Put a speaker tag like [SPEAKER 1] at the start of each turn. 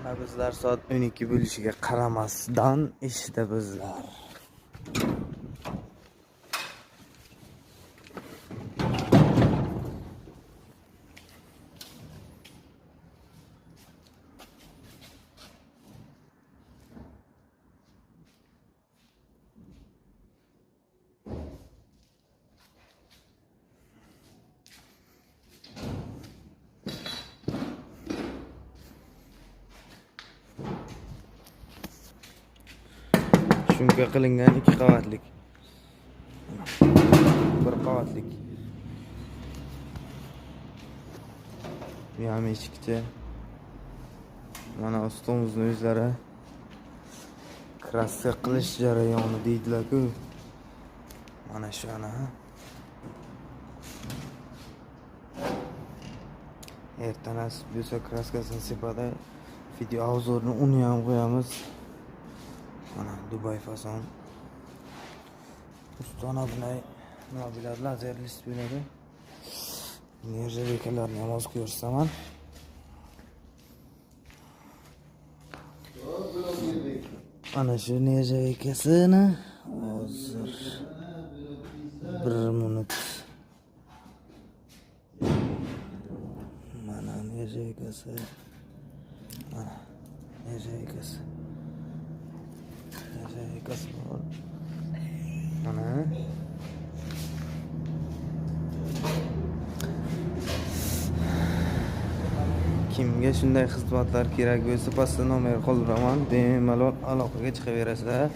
[SPEAKER 1] Mana bizlar soat 12 bo'lishiga qaramasdan ishda bizlar. Shunga qilingan 2 qavatlik. 1 qavatlik. Bu ham eshikcha. Mana ustimizning o'zlari kraska qilish jarayoni deydilar-ku. Mana shu ana. Ertaga nasib bo'lsa kraskasini sepadi. Video obzorni uni ham qo'yamiz. Mana Dubai fason. Ustona bunday mobillar lazer list bo'ladi. Nержавейкаларni ham hozir ko'rsaman. Ana shu nержавейкасini hozir 1 minut. Mana nержавейкасы. Mana nержавейкасы. Nержавейкасы bor. Mana kimga shunday xizmatlar kerak bo'lsa, pastda nomer qoldiraman, bemalol aloqaga chiqaverasizlar.